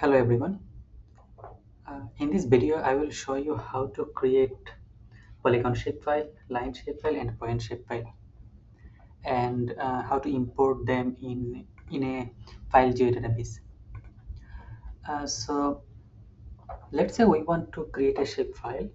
Hello everyone. In this video, I will show you how to create polygon shapefile, line shapefile, and point shapefile, and how to import them in a file geodatabase. So let's say we want to create a shapefile.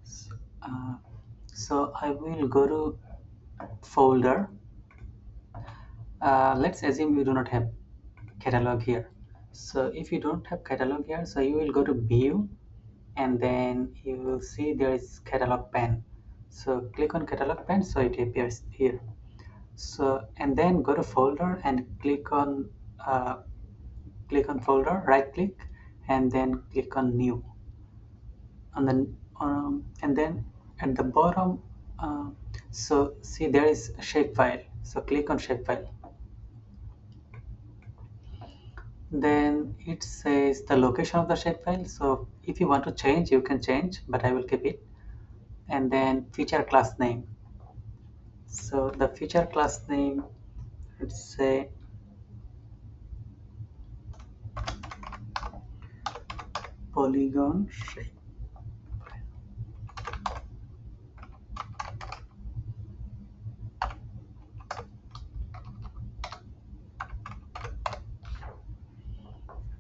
So, uh, so I will go to folder. Let's assume you do not have catalog here. So if you don't have catalog here, so you will go to view and then you will see there is catalog pane. So click on catalog pane so it appears here. So and then go to folder and click on folder, right click, and then click on new. And then at the bottom, so see there is shapefile. So click on shapefile. Then it says the location of the shapefile. So if you want to change, you can change, but I will keep it. And then feature class name. So the feature class name, let's say polygon shape.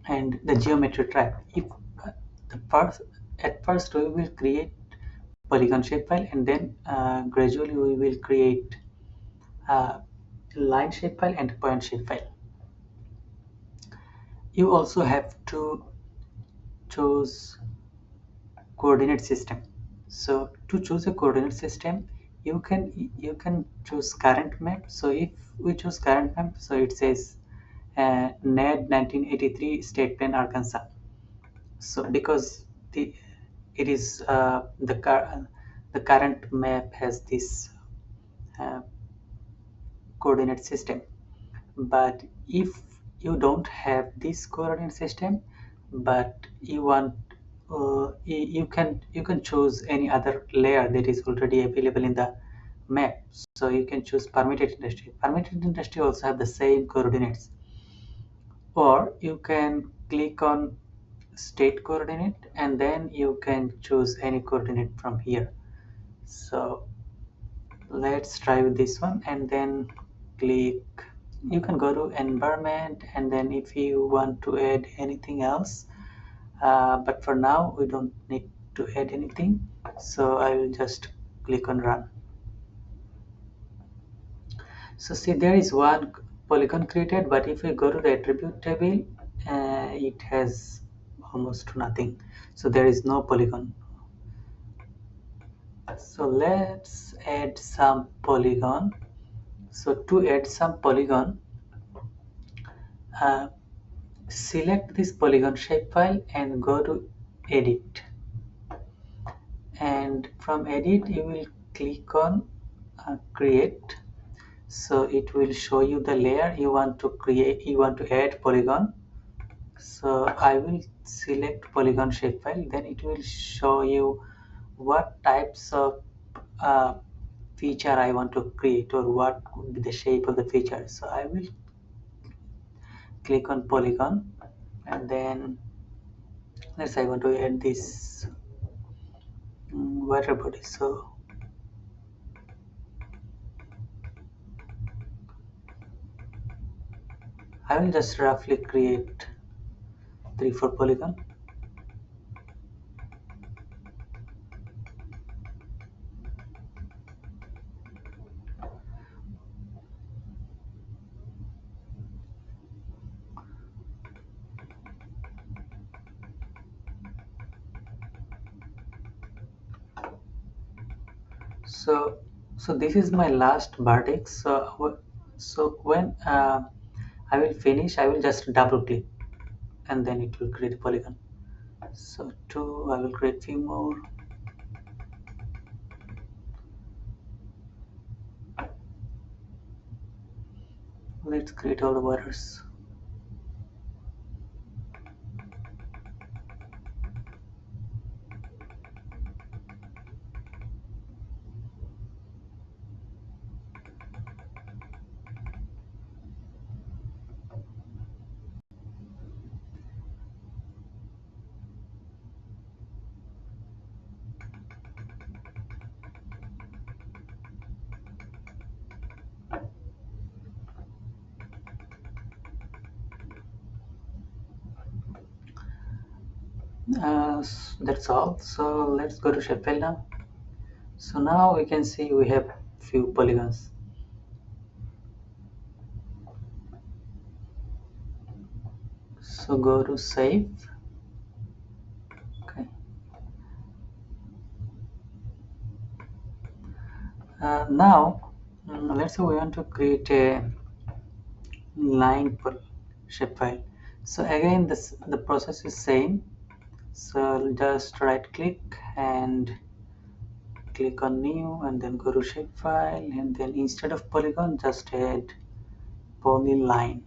And the geometry type. If the first at first we will create polygon shapefile, and then gradually we will create line shapefile and point shapefile. You also have to choose coordinate system. So to choose a coordinate system, you can choose current map. So if we choose current map, so it says NAD 1983 state plane Arkansas. So because it is the current map has this uh, coordinate system. But if you don't have this coordinate system, but you want you can choose any other layer that is already available in the map. So you can choose permitted industry. Permitted industry also have the same coordinates. Or you can click on state coordinate and then you can choose any coordinate from here. So let's try with this one and then click. You can go to environment and then if you want to add anything else, but for now we don't need to add anything, so I will just click on run. So see there is one polygon created, but if we go to the attribute table, it has almost nothing, so there is no polygon. So let's add some polygon. So to add some polygon, uh, select this polygon shapefile and go to edit, and from edit you will click on create. So it will show you the layer you want to create, you want to add polygon. So I will select polygon shapefile, then it will show you what types of uh, feature I want to create or what could be the shape of the feature. So I will click on polygon and then let's say I want to add this water body. So I will just roughly create 3-4 polygon. So this is my last vertex. So when I will finish, I will just double click and then it will create a polygon. So two, I will create few more. Let's create all the waters. That's all. So let's go to Shapefile now. So now we can see we have few polygons. So go to save. Okay. Now let's say we want to create a line shapefile. So again, the process is same. So just right click and click on new and then go to shapefile, and then instead of polygon just add polyline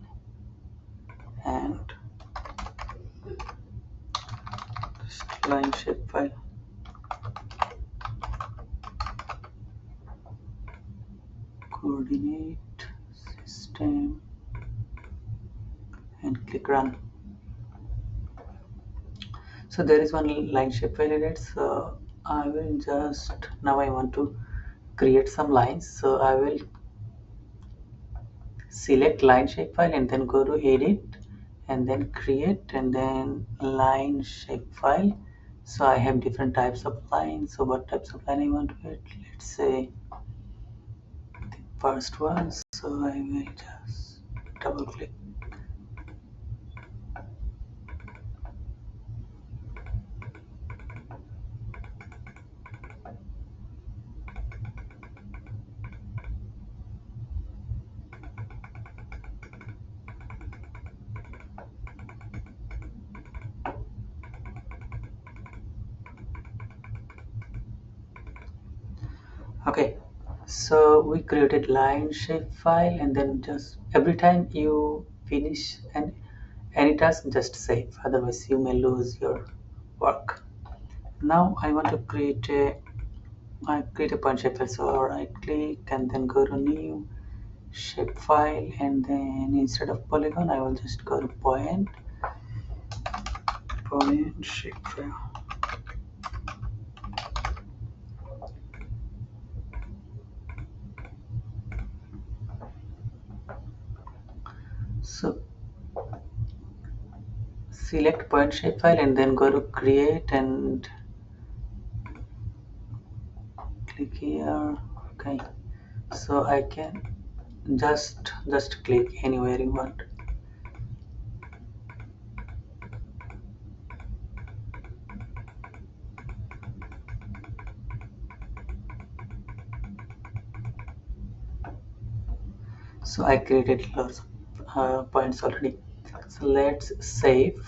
and just line shapefile. Coordinate system and click run. So there is one line shapefile in it. So I will just now I want to create some lines. So I will select line shapefile and then go to edit and then create and then line shapefile. So I have different types of lines. So what types of line I want to create? Let's say the first one. So I will just double click. Okay, so we created line shapefile, and then just every time you finish any task, just save. Otherwise, you may lose your work. Now I want to create a point shapefile. So right click and then go to new shapefile, and then instead of polygon, I will just go to point shapefile. So select point shapefile and then go to create and click here. Okay, so I can just click anywhere you want. So I created lots of points already. So let's save.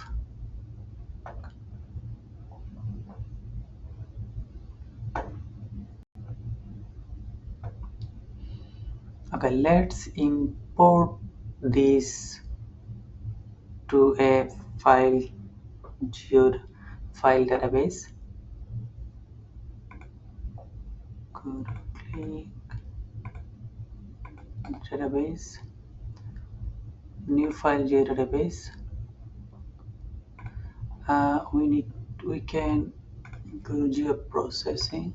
Okay, let's import this to a geo file database. Go to click database, new file geodatabase. We can go to geoprocessing.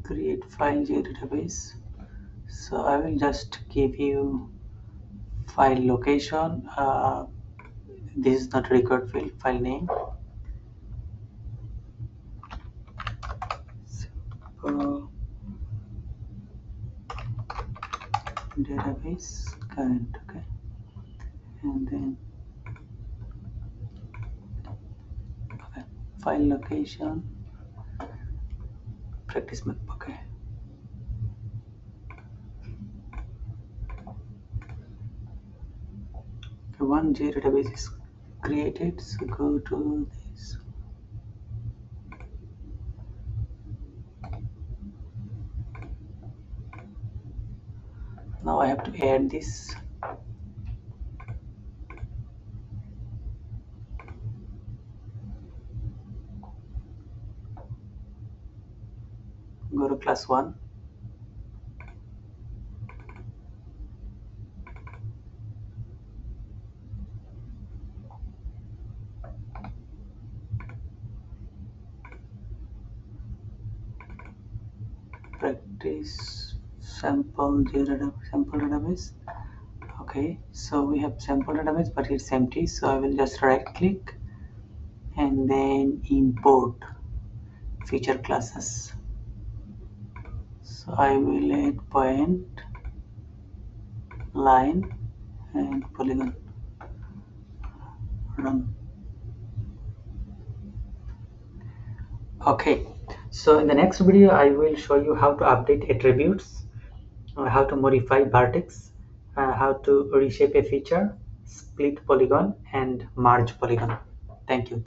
Create file geodatabase. So I will just give you file location. This is not record field, file name. Simple database current. Okay, and then okay, file location practice map. Okay, one database is created. So go to this. Now I have to add this. Go to class 1. Practice sample database. Okay, so we have sample database, but it's empty, so I will just right click and then import feature classes. So I will add point, line and polygon. Run. Okay, so in the next video I will show you how to update attributes, how to modify vertex, how to reshape a feature, split polygon and merge polygon. Thank you.